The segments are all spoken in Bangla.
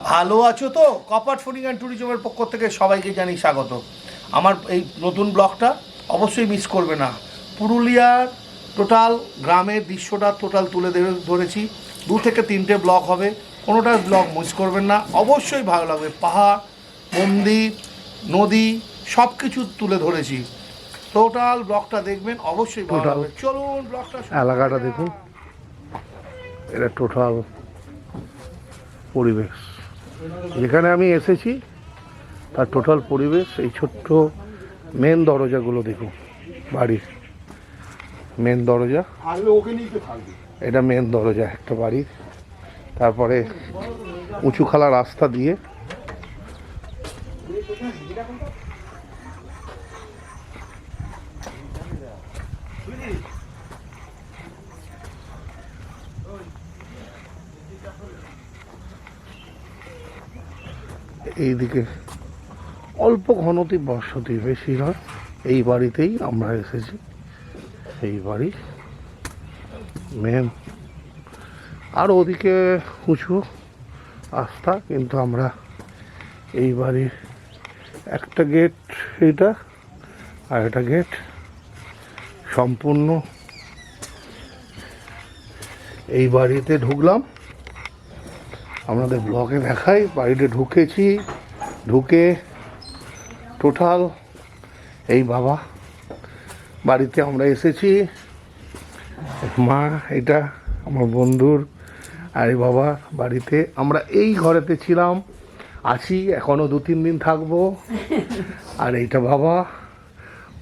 ভালো আছো তো? কপাট ফুডিং অ্যান্ড ট্যুরিজমের পক্ষ থেকে সবাইকে জানি স্বাগত। আমার এই নতুন ব্লগটা অবশ্যই মিস করবে না। পুরুলিয়ার টোটাল গ্রামের দৃশ্যটা টোটাল তুলে ধরেছি। 2 থেকে 3টে ব্লগ হবে, কোনোটার ব্লগ মিস করবেন না, অবশ্যই ভালো লাগবে। পাহাড়, মন্দির, নদী সব কিছু তুলে ধরেছি। টোটাল ব্লগটা দেখবেন, অবশ্যই ভালো লাগবে। চলুন ব্লগটা। এলাকাটা দেখুন, এটা টোটাল পরিবেশ যেখানে আমি এসেছি তার টোটাল পরিবেশ। এই ছোট্ট মেন দরজাগুলো দেখুন, বাড়ির মেন দরজা, এটা মেন দরজা একটা বাড়ির। তারপরে উঁচু খালা রাস্তা দিয়ে এইদিকে অল্প ঘনতি বসতি, বেশি নয়। এই বাড়িতেই আমরা এসেছি, এই বাড়ি মেন। আর ওদিকে উঁচু রাস্তা, কিন্তু আমরা এই বাড়ির একটা গেট এইটা, আর একটা গেট সম্পূর্ণ এই বাড়িতে ঢুকলাম। আপনাদের ব্লগে দেখাই, বাড়িতে ঢুকেছি, ঢুকে টোটাল এই বাবা বাড়িতে আমরা এসেছি। মা, এটা আমার বন্ধুর, আর এই বাবা বাড়িতে। আমরা এই ঘরেতে ছিলাম, আছি এখনো 2-3 দিন থাকবো। আর এইটা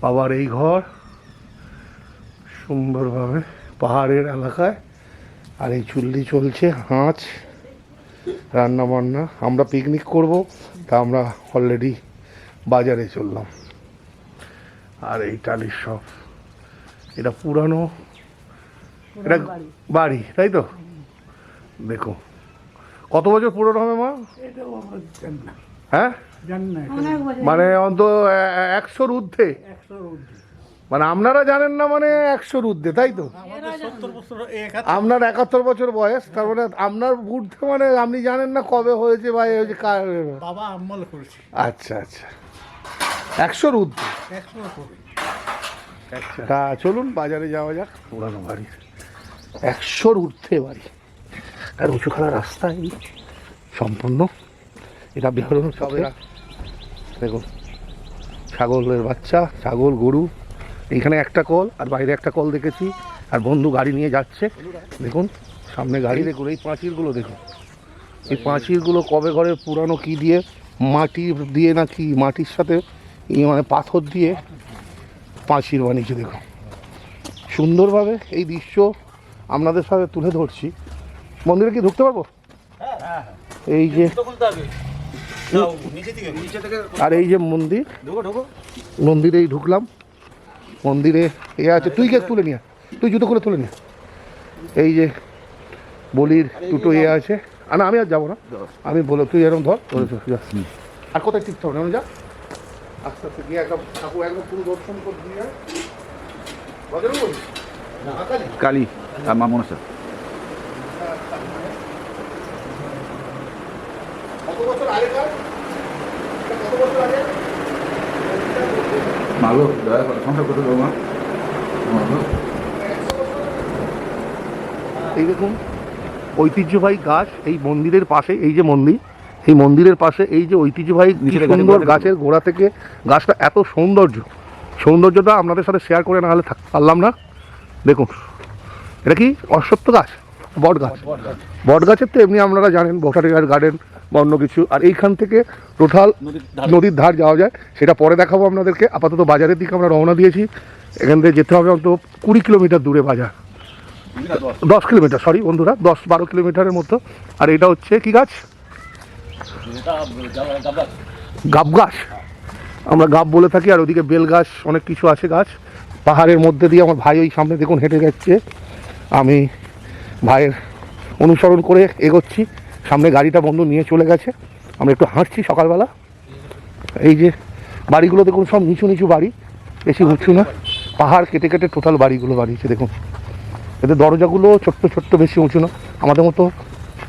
বাবার এই ঘর, সুন্দরভাবে পাহাড়ের এলাকায়। আর এই চুল্লি চলছে, হাঁচ রান্না বান্না। আমরা পিকনিক করব, তা আমরা অলরেডি বাজারে চললাম। আর এই টালির সব, এটা পুরানো, এটা বাড়ি, তাই তো? দেখো কত বছর পুরনো হবে মা? হ্যাঁ, মানে অন্তত 100-র ঊর্ধ্বে। মানে আপনারা জানেন না, মানে 100-র ঊর্ধ্বে, তাই তো? আপনার 71 বছর বয়স, তার মানে আপনার ঊর্ধ্বে, মানে আপনি জানেন না কবে হয়েছে বা হয়েছে। বাবা আমল করেছে। আচ্ছা আচ্ছা, 100-র ঊর্ধ্বে। তা চলুন বাজারে যাওয়া যাক। পুরানো বাড়ি, 100-র ঊর্ধ্বে বাড়ি, আর উঁচু খালা রাস্তা এই সম্পূর্ণ। এটা বেরোনো সবে দেখুন, ছাগলের বাচ্চা, ছাগল, গরু। এইখানে একটা কল, আর বাইরে একটা কল দেখেছি। আর বন্ধু গাড়ি নিয়ে যাচ্ছে, দেখুন সামনে গাড়ি। দেখুন এই পাঁচিলগুলো, দেখুন এই পাঁচিলগুলো কবে ঘরের পুরানো, কি দিয়ে, মাটি দিয়ে নাকি মাটির সাথে মানে পাথর দিয়ে পাঁচিল বানিয়েছে। দেখুন সুন্দরভাবে এই দৃশ্য আপনাদের সাথে তুলে ধরছি। মন্দিরে কি ঢুকতে পারবো? এই যে, আর এই যে মন্দির, মন্দিরেই ঢুকলাম। মন্দিরে এ আছে, তুই কে তুলে নিয়ে, তুই জুতো খুলে তুলে নিয়ে। এই যে বলির দুটো এ আছে। না, আমি আর যাবো না, আমি বলো তুই এরকম ধর, আর কোথায় টিকতে হবে না, যা আস্তে আস্তে গিয়ে একদম ঠাকুর একদম পুরো দর্শন করে দিয়ে যায়। কালী আর মা মনসা। কত বছর আগেকার, কত বছর আগে মাগো দয়া করে সংসার করতে দেবো মা। এই দেখুন ঐতিহ্যবাহী গাছ এই মন্দিরের পাশে। এই যে মন্দির, এই মন্দিরের পাশে এই যে ঐতিহ্যবাহী সুন্দর গাছের গোড়া থেকে গাছটা, এত সৌন্দর্যটা আপনাদের সাথে শেয়ার করে না হলে পারলাম না। দেখুন এটা কি অশ্বত্থ গাছ, বট গাছ। বট গাছের তো এমনি আপনারা জানেন বোটানিক্যাল গার্ডেন বা অন্য কিছু। আর এইখান থেকে টোটাল নদীর ধার যাওয়া যায়, সেটা পরে দেখাবো আপনাদেরকে। আপাতত বাজারের দিকে আমরা রওনা দিয়েছি। এখান থেকে যেতে হবে অন্তত 20 কিলোমিটার দূরে বাজার, 10 কিলোমিটার, সরি বন্ধুরা, 10-12 কিলোমিটারের মতো। আর এটা হচ্ছে কি গাছ? গাব গাছ, আমরা গাব বলে থাকি। আর ওদিকে বেল গাছ, অনেক কিছু আছে গাছ। পাহাড়ের মধ্যে দিয়ে আমার ভাই ওই সামনে দেখুন হেঁটে যাচ্ছে, আমি ভাইয়ের অনুসরণ করে এগোচ্ছি। সামনে গাড়িটা বন্ধু নিয়ে চলে গেছে, আমরা একটু হাঁটছি সকালবেলা। এই যে বাড়িগুলো দেখুন, সব নিচু নিচু বাড়ি, বেশি উঁচু না। পাহাড় কেটে কেটে টোটাল বাড়িগুলো বানিয়েছে। দেখুন এদের দরজাগুলো ছোট্ট ছোট্ট, বেশি উঁচু না। আমাদের মতো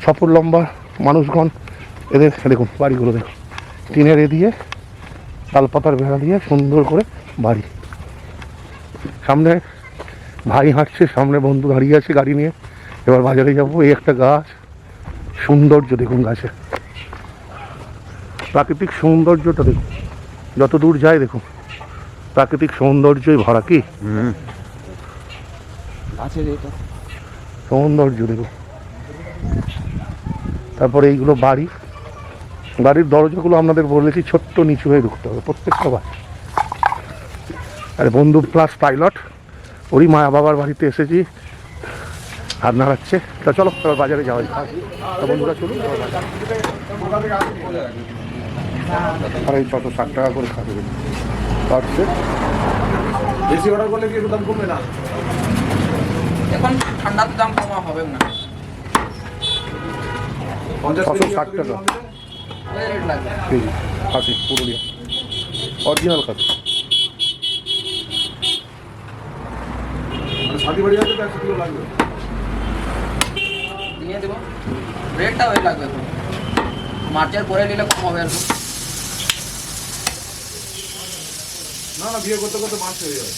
6 ফুট লম্বা মানুষগণ এদের দেখুন বাড়িগুলো দেখুন, টিনের এ দিয়ে তালপাতার বেড়া দিয়ে সুন্দর করে বাড়ি। সামনে ভাই হাঁটছে, সামনে বন্ধু দাঁড়িয়ে আছে গাড়ি নিয়ে। এবার বাজারে যাবো। এই একটা গাছ, সৌন্দর্য দেখুন গাছে, প্রাকৃতিক সৌন্দর্যটা দেখুন, যত দূর যায় দেখুন প্রাকৃতিক সৌন্দর্যই ভরা। কি সৌন্দর্য দেখুন। তারপরে এইগুলো বাড়ি, বাড়ির দরজাগুলো আপনাদের বলেছি ছোট্ট নিচু হয়ে ঢুকতে হবে প্রত্যেকটা বাড়ি। আর বন্ধু প্লাস পাইলট, ওরই মায়া বাবার বাড়িতে এসেছি, হাত নাড়াচ্ছে। তা চলো এবার বাজারে যাওয়া যায়। তা বন্ধুরা চলুন, আর এই 60 টাকা করে খাবে পাচ্ছে। বেশি অর্ডার করলে কি একটু দাম কমবে না? এখন ঠান্ডার দাম কমা হবে না, 660 টাকা ওই রেট লাগবে। কেজি খাসি, পুরুলিয়া অরিজিনাল খাসি। মানে শাদি বাড়ি আছে তো 100 কিলো লাগবে। দিয়ে দেবো, রেটটা ওই লাগবে তো, মার্চের পরে নিলে কম হবে আর কি। না না, বিয়ে করতে করতে মাছ হয়ে যাবে।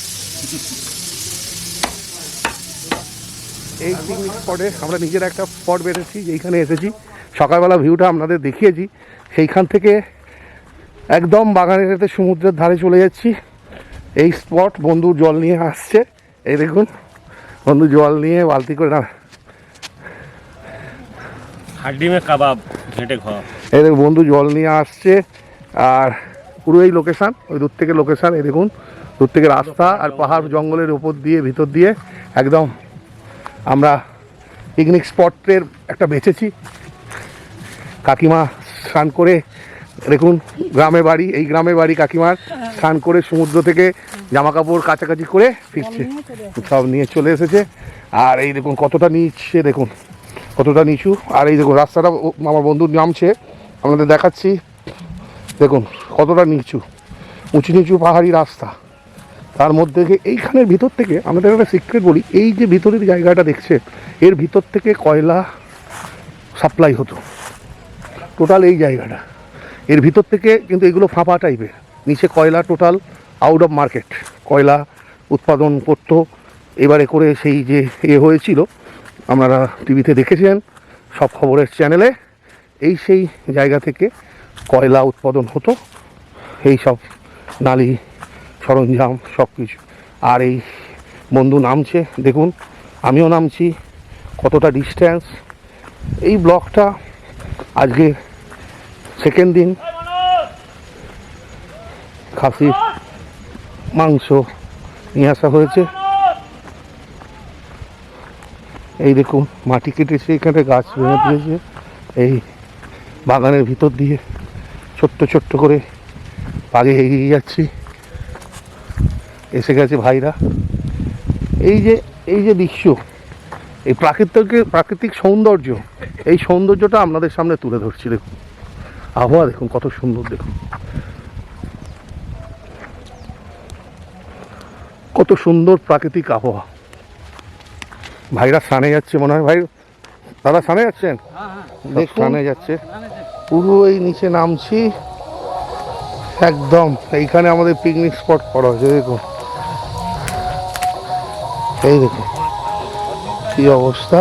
এই পিকনিক স্পটে আমরা নিজের একটা স্পট বেঁধেছি, যেইখানে এসেছি সকালবেলা ভিউটা আপনাদের দেখিয়েছি। সেইখান থেকে একদম বাগানেতে সমুদ্রের ধারে চলে যাচ্ছি। এই স্পট বন্ধু জল নিয়ে আসছে, এই দেখুন বন্ধু জল নিয়ে বালতি করে না, হাড্ডি মে কাবাব ঘেঁটে খাওয়া। এই দেখুন বন্ধু জল নিয়ে আসছে। আর পুরো এই লোকেশান, ওই দূর থেকে লোকেশান, এই দেখুন দূর থেকে রাস্তা আর পাহাড় জঙ্গলের উপর দিয়ে ভিতর দিয়ে একদম আমরা পিকনিক স্পটের একটা বেছেছি। কাকিমা স্নান করে, দেখুন গ্রামে বাড়ি, এই গ্রামে বাড়ি কাকিমার, স্নান করে সমুদ্র থেকে জামা কাপড় কাছাকাছি করে ফিরছে, সব নিয়ে চলে এসেছে। আর এই দেখুন কতটা নিচে, দেখুন কতটা নিচু। আর এই দেখুন রাস্তাটা আমার বন্ধু নামছে, আপনাদের দেখাচ্ছি, দেখুন কতটা নিচু, উঁচু নিচু পাহাড়ি রাস্তা। তার মধ্যে এইখানের ভিতর থেকে আমাদের একটা সিক্রেট বলি, এই যে ভিতরের জায়গাটা দেখছে, এর ভিতর থেকে কয়লা সাপ্লাই হতো টোটাল এই জায়গাটা, এর ভিতর থেকে। কিন্তু এগুলো ফাঁপা টাইপের, নিচে কয়লা টোটাল আউট অফ মার্কেট, কয়লা উৎপাদন করতো। এবারে করে সেই যে হয়েছিল, আপনারা টিভিতে দেখেছেন সব খবরের চ্যানেলে, এই সেই জায়গা থেকে কয়লা উৎপাদন হতো, এই সব নালি সরঞ্জাম সব কিছু। আর এই বন্ধু নামছে, দেখুন আমিও নামছি, কতটা ডিস্ট্যান্স। এই ব্লকটা আজকে সেকেন্ড দিন, খাসির মাংস নিয়ে আসা হয়েছে। এই দেখুন মাটি কেটেছে, এখানে গাছ ভেঙে দিয়েছে। এই বাগানের ভিতর দিয়ে ছোট্ট ছোট্ট করে আগে এগিয়ে যাচ্ছি, এসে গেছে ভাইরা। এই যে দৃশ্য, এই প্রাকৃতিক সৌন্দর্য, এই সৌন্দর্যটা আপনাদের সামনে তুলে ধরছি। দেখুন আবহাওয়া দেখুন কত সুন্দর, দেখুন কত সুন্দর প্রাকৃতিক আবহাওয়া। ভাইরা স্নানে যাচ্ছে মনে হয়, ভাই দাদা স্নানে যাচ্ছেন? স্নানে যাচ্ছে, পুরো এই নিচে নামছি একদম। এইখানে আমাদের পিকনিক স্পট করা হয়েছে, দেখুন এই দেখুন কি অবস্থা,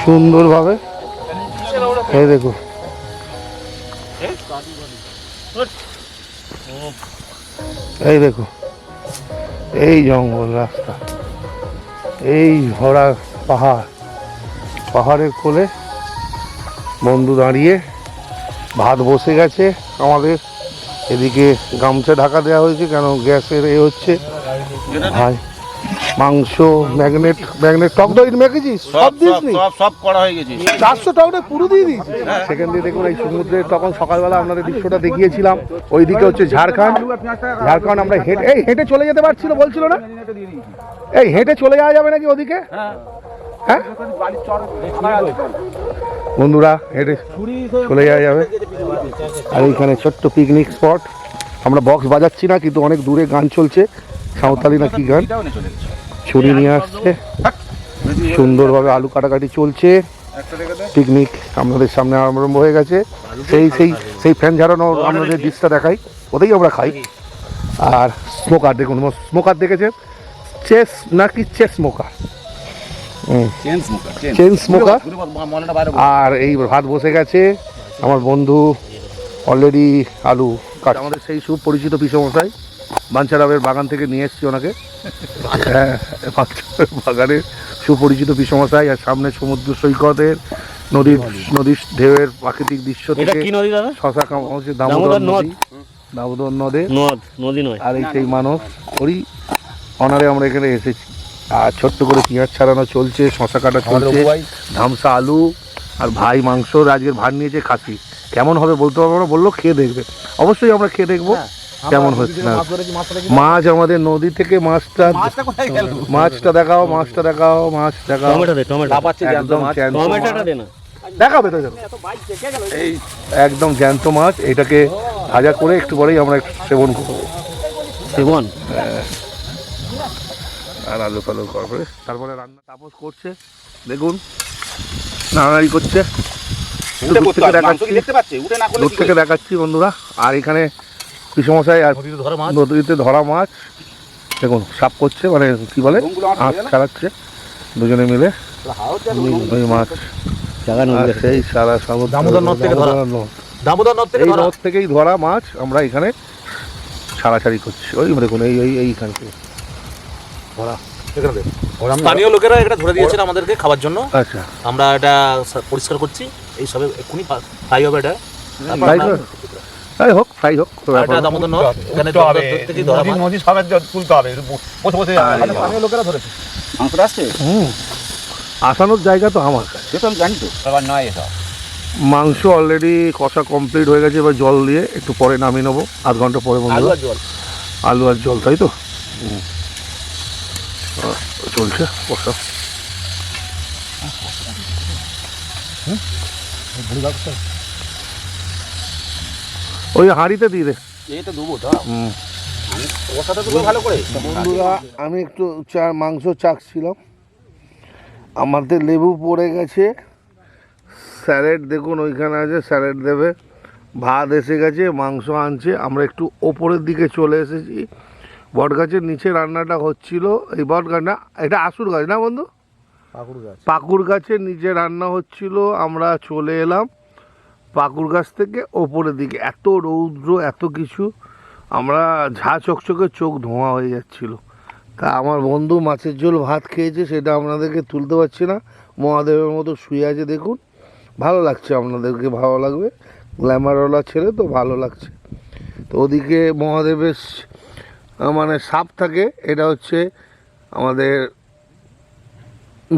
সুন্দরভাবে। এই দেখুন এই দেখুন এই জঙ্গল রাস্তা, এই ভরা পাহাড়, পাহাড়ের কোলে বন্ধু দাঁড়িয়ে, ভাত বসে গেছে আমাদের। এদিকে গামছা ঢাকা দেওয়া হয়েছে, কেন গ্যাসের হচ্ছে। ভাই মাংস, ম্যাগনেট টক দই মেখেছিস, সব দিস নি? সব করা হয়ে গেছে। 400 টক দই পুরো দিয়ে দিস। সেখান দিয়ে দেখুন এই সমুদ্রে, তখন সকালবেলা আপনাদের দৃশ্যটা দেখিয়েছিলাম। ওইদিকে হচ্ছে ঝাড়খণ্ড, আমরা হেঁটে চলে যেতে পারছিল, বলছিল না এই হেঁটে চলে যাওয়া যাবে নাকি ওদিকে? হ্যাঁ বন্ধুরা, হেঁটে চলে যাওয়া যাবে। আর এইখানে ছোট্ট পিকনিক স্পট, আমরা বক্স বাজাচ্ছি না, কিন্তু অনেক দূরে গান চলছে, সাঁওতালি না কি গান, ছুরি নিয়ে আসছে, সুন্দরভাবে আলু কাটাকাটি চলছে। পিকনিক আপনাদের সামনে আরম্ভ হয়ে গেছে। সেই ফ্যান ঝাড়ানো আমরা যে ডিশটা দেখাই ওতেই আমরা খাই। আর স্মোকার দেখুন, স্মোকার দেখেছেন, চেস নাকি চেস স্মোকার, চেন স্মোকার। আর এই ভাত বসে গেছে, আমার বন্ধু অলরেডি আলু কাট। আমাদের সেই সুপরিচিত পিসমশাই বাঞ্ছারামের বাগান থেকে নিয়ে এসছি ওনাকে। হ্যাঁ, বাঞ্ছারামের বাগানের সুপরিচিত পিসমশাই। আর সামনে সমুদ্র সৈকতের নদীর ঢেউয়ের প্রাকৃতিক দৃশ্য এটা থেকে কি নদী দাদা? শশা হচ্ছে দামোদর নদ, দামোদর নদে নদী নয়। আর এই সেই মানুষ ওরই অনারে আমরা এখানে এসেছি। আর ছোট্ট করে পেঁয়াজ ছাড়ানো চলছে, শশা কাটা চলছে, ধামসা আলু, আর ভাই মাংস আজকের ভাত নিয়েছে খাসি। কেমন হবে বলতে পারবো না, বললো খেয়ে দেখবে। অবশ্যই আমরা খেয়ে দেখবো কেমন হচ্ছে না। মাছ আমাদের নদী থেকে মাছটা দেখাও, মাছটা দেখাও, মাছ দেখাও, একদম দেখাবে তো এই একদম জ্যান্ত মাছ। এটাকে ভাজা করে একটু পরেই আমরা সেবন করবো। আর আলু ফালু করে তারপরে রান্না তাপস করছে, দেখুন নাড়ানাড়ি করছে, দূর থেকে দেখাচ্ছি বন্ধুরা। আর এখানে পিসমশাই আর নদীতে ধরা মাছ দেখুন সাফ করছে, মানে কি বলে আঁচ ছাড়াচ্ছে দুজনে মিলে ওই মাছ। সেই সারা দামোদর নদ থেকেই ধরা মাছ আমরা এখানে ছাড়াছাড়ি করছি। ওই দেখুন এইখান থেকে ধরা। স্থানীয় লোকেরা এটা ধরে দিয়েছেন আমাদেরকে খাবার জন্য। আচ্ছা, আমরা এটা পরিষ্কার করছি, এই সবে এক্ষুনি ফ্রাই হবে। এটা ফ্রাই হোক, ফ্রাই হোক। এটা দামোদর নদ, এখানে থেকেই ধরা মাছ। নদী সবের তুলতে হবে, বসে বসে স্থানীয় লোকেরা ধরেছে। মাংসটা আসছে, আসানোর জায়গা তো আমার কাছে, সে তো আমি জানি তো। আবার নয় এসব মাংস অলরেডি কষা কমপ্লিট হয়ে গেছে। এবার জল দিয়ে একটু পরে নামিয়ে নেবো, আধ ঘন্টা পরে। আলু আর জল, তাই তো চলছে কষা। ওই হাঁড়িতে দিয়ে দে। এইটা দেবো তো, কষাটা তো ভালো করে। বন্ধুরা আমি একটু মাংস চাখছিলাম, আমাদের লেবু পড়ে গেছে। স্যালাড দেখুন ওইখানে আছে, স্যালাড দেবে। ভাত এসে গেছে, মাংস আনছে। আমরা একটু ওপরের দিকে চলে এসেছি। বট গাছের নিচে রান্নাটা হচ্ছিল। এই বট গাছ না, এটা আসুর গাছ না বন্ধু, পাকুড় গাছের নিচে রান্না হচ্ছিল। আমরা চলে এলাম পাকুড় গাছ থেকে ওপরের দিকে। এত রৌদ্র, এত কিছু, আমরা ঝা চকচকে চোখ ধোঁয়া হয়ে যাচ্ছিল। তা আমার বন্ধু মাছের ঝোল ভাত খেয়েছে, সেটা আপনাদেরকে তুলতে পারছি না। মহাদেবের মতো শুয়ে আছে দেখুন, ভালো লাগছে, আপনাদেরকে ভালো লাগবে। গ্ল্যামারওয়ালা ছেলে তো, ভালো লাগছে। তো ওদিকে মহাদেবের মানে সাপ থাকে, এটা হচ্ছে আমাদের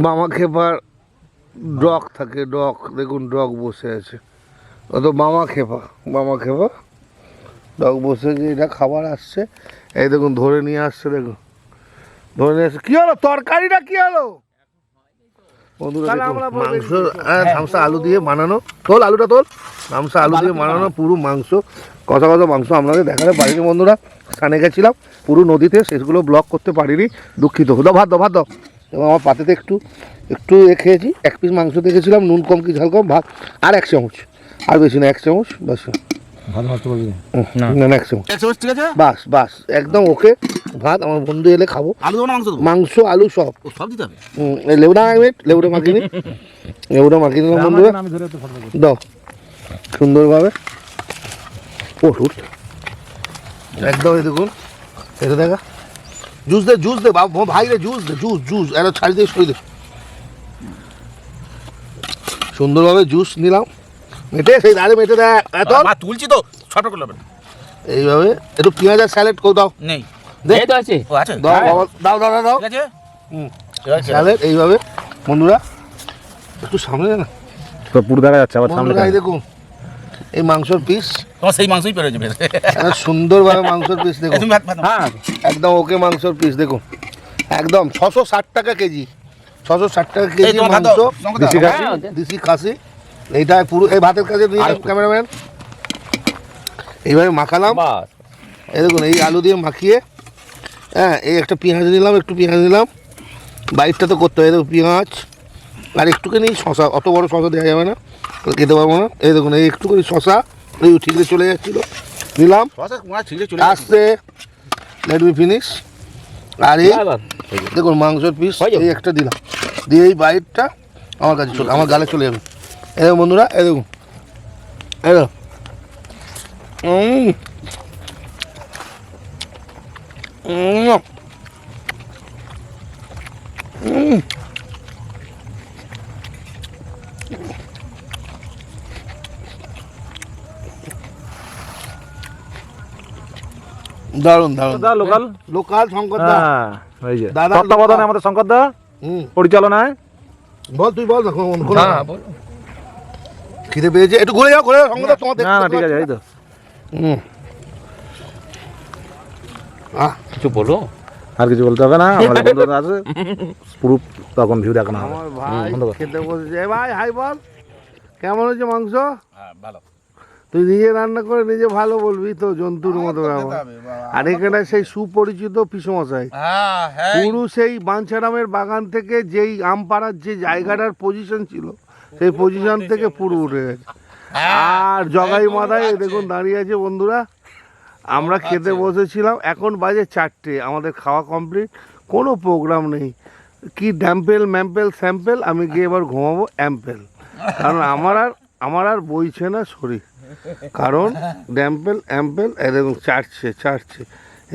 মামা খেপার ডগ থাকে, ডগ দেখুন, ডগ বসে আছে। ও তো মামা খেপা ডগ বসে যে এটা খাবার আসছে। এই দেখুন ধরে নিয়ে আসছে, দেখুন ধরে নিয়ে আসছে। কি হলো তরকারিটা, কি হলো বন্ধুরা? মাংস ধামসা আলু দিয়ে বানানো, তোল আলুটা তোল, ধামসা আলু দিয়ে বানানো পুরো মাংস, কষা কষা মাংস। আপনাদের দেখাতে পারিনি বন্ধুরা, স্থানে গেছিলাম পুরো নদীতে, সেগুলো ব্লগ করতে পারিনি, দুঃখিত। ভাত দাও। এবং আমার পাতেতে একটু খেয়েছি, 1 পিস মাংস দেখেছিলাম, নুন কম কি ঝাল কম, ভাত আর 1 চামচ, আর বেশি না, 1 চামচ বাস। না 1 চামচ, ঠিক আছে, বাস একদম ওকে। ভাত আমার বন্ধু এলে খাবো। আলু দেবো না মাংস দেবো? মাংস আলু সব সব দিতে হবে। লেবুটা মাখিয়ে নিলাম বন্ধুরা, দাও সুন্দরভাবে। ও শুট একদম, এই দেখুন, এটা দেখা। জুস দে ভাই রে, জুস এটা ছাড়ি দিয়ে সই দে। সুন্দরভাবে জুস নিলাম, মেটে সেই দাঁড়ে মেটে দেয় এত তুলছি তো, ছোট করে নেবেন এইভাবে। একটু পেঁয়াজ আর স্যালাড করে দাও। নেই, দাও স্যালাড এইভাবে বন্ধুরা। একটু সামনে না, পুরো দেখা যাচ্ছে আবার সামনে। দেখুন এই মাংসর পিস, তোমার সেই মাংসই পেরে যাবে। সুন্দরভাবে মাংসর পিস দেখুন, একদম ওকে মাংসর পিস দেখুন, একদম 660 টাকা কেজি, 660 টাকা কেজি মাংস, দেশি খাসি। এইটা পুরো এই ভাতের কাছে নিয়ে ক্যামেরাম্যান এইভাবে মাখালাম। এই দেখুন এই আলু দিয়ে মাখিয়ে, হ্যাঁ এই একটা পেঁয়াজ নিলাম, বাইটটা তো করতে হবে। দেখুন পেঁয়াজ, আর একটুখানি শশা, অত বড় শশা দেওয়া যাবে না, খেতে পারবো না। এই দেখুন এই একটুখানি শশা, এই ঠিকরে চলে যাচ্ছিলো, নিলাম আস্তে, লেট মি ফিনিশ। আর এই দেখুন মাংসের পিস এই একটা দিলাম, দিয়ে এই বাইটটা আমার কাছে চলে, আমার গালে চলে যাবে। এই দেখুন বন্ধুরা, এই দেখুন, এই দেখুন দারুন দারুন। লোকাল লোকাল শঙ্কর দা, হ্যাঁ এই যে দাদা তত্ত্বাবধানে আমাদের শঙ্কর দা পরিচালনায়। বল তুই বল না, খিদে পেয়েছে, একটু ঘুরে যাও, ঘুরে যাও শঙ্কর দা, তোমার না না ঠিক আছে, এই তো কিছু বলো। আর কিছু বলতে হবে না, আমাদের বন্ধুরা আছে পুরো তখন ভিউ দেখানো হবে। আমার ভাই খেতে বসেছে। ভাই হাই বল, কেমন হয়েছে মাংস? ভালো। তুই নিজে রান্না করে নিজে ভালো বলবি তো, জন্তুর মতো ব্যাপার। আর এখানে সেই সুপরিচিত পিসমশাই, পুরো সেই বাঞ্ছারামের বাগান থেকে যেই আম পাড়ার যে জায়গাটার পজিশন ছিল, সেই পজিশন থেকে পুরো উঠে গেছে। আর জগাই মাথায় দেখুন দাঁড়িয়ে আছে বন্ধুরা। আমরা খেতে বসেছিলাম, এখন বাজে 4টে, আমাদের খাওয়া কমপ্লিট, কোনো প্রোগ্রাম নেই। কি ড্যাম্পেল ম্যাম্পেল স্যাম্পেল, আমি গিয়ে এবার ঘুমাবো অ্যাম্পেল, কারণ আমার আর বইছে না শরীর। কারণ ড্যাম্পেল অ্যাম্পেল এরকম চাটছে।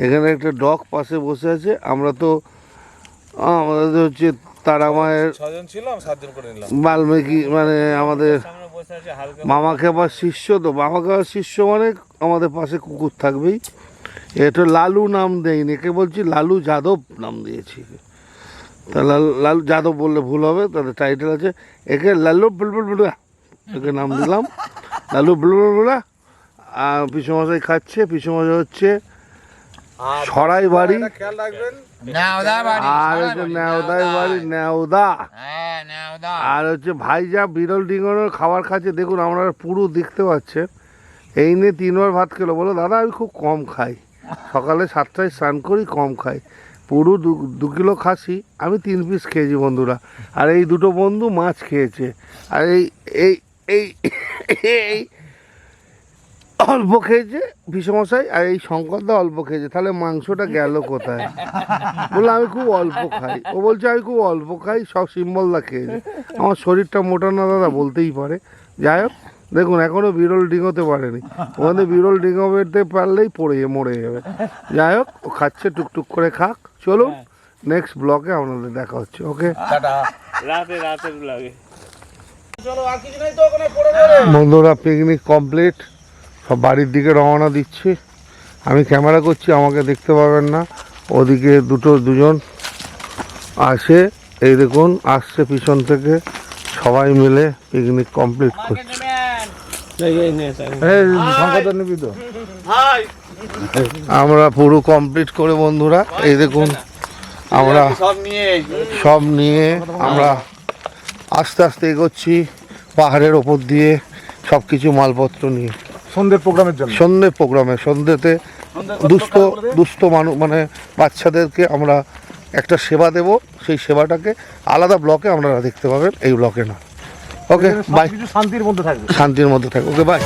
এখানে একটা ডগ পাশে বসে আছে। আমরা তো আমাদের তো হচ্ছে তারা মায়ের 6 জন ছিলাম, 7 জন করে নিলাম। বাল্মীকি মানে আমাদের মামা খেপার শিষ্য, তো মামা খেপার শিষ্য মানে আমাদের পাশে কুকুর থাকবেই। এটা লালু নাম দেয়নি, একে বলছি লালু যাদব নাম দিয়েছি। তা লালু যাদব বললে ভুল হবে, তাদের টাইটেল আছে। একে লালু বুলবুল একে নাম দিলাম লালু বুলবুল। আর পিসমশাই খাচ্ছে, পিসমশাই হচ্ছে সরাই বাড়ি, খেয়াল রাখবেন, আর হচ্ছে নেওদাই বাড়ি, নেওদা। আর হচ্ছে ভাইজা বিরল ডিঙ্গনের খাবার খাচ্ছে। দেখুন আপনারা পুরো দেখতে পাচ্ছেন, এই নিয়ে 3বার ভাত খেলো। বলো দাদা আমি খুব কম খাই, সকালে 7টায় স্নান করি, কম খাই। পুরো 2 কিলো খাসি আমি 3 পিস খেয়েছি বন্ধুরা। আর এই দুটো বন্ধু মাছ খেয়েছে। আর এই এই এই এই অল্প খেয়েছে পিসমশাই, আর এই শঙ্করদা অল্প খেয়েছে। তাহলে মাংসটা গেল কোথায়? বললো আমি খুব অল্প খাই, ও বলছে আমি খুব অল্প খাই, সব সিম্বলদা খেয়েছে। আমার শরীরটা মোটা না দাদা, বলতেই পারে। যাই হোক দেখুন এখনও বিরল ডিঙোতে পারেনি, ওখানে বিরল ডিঙোতে পারলেই মরে যাবে। যাই হোক ও খাচ্ছে, টুকটুক করে খাক। চলুন নেক্সট ব্লগে আপনাদের দেখা হচ্ছে। ওকে রাতের ব্লগে। বন্ধুরা পিকনিক কমপ্লিট, সব বাড়ির দিকে রওনা দিচ্ছি। আমি ক্যামেরা করছি, আমাকে দেখতে পাবেন না। ওদিকে দুজন আসে, এই দেখুন আসছে পিছন থেকে, সবাই মিলে পিকনিক কমপ্লিট করছে। আমরা পুরো কমপ্লিট করে বন্ধুরা, এই দেখুন আমরা সব নিয়ে আমরা আস্তে আস্তে এগোচ্ছি পাহাড়ের ওপর দিয়ে, সব কিছু মালপত্র নিয়ে সন্ধ্যের প্রোগ্রামের জন্য। সন্ধ্যের প্রোগ্রামে, সন্ধ্যেতে দুস্থ মানুষ মানে বাচ্চাদেরকে আমরা একটা সেবা দেব, সেই সেবাটাকে আলাদা ব্লকে আপনারা দেখতে পাবেন, এই ব্লকে না। ওকে বাই, শান্তির মধ্যে থাকবে, শান্তির মধ্যে থাকবে। Okay bye.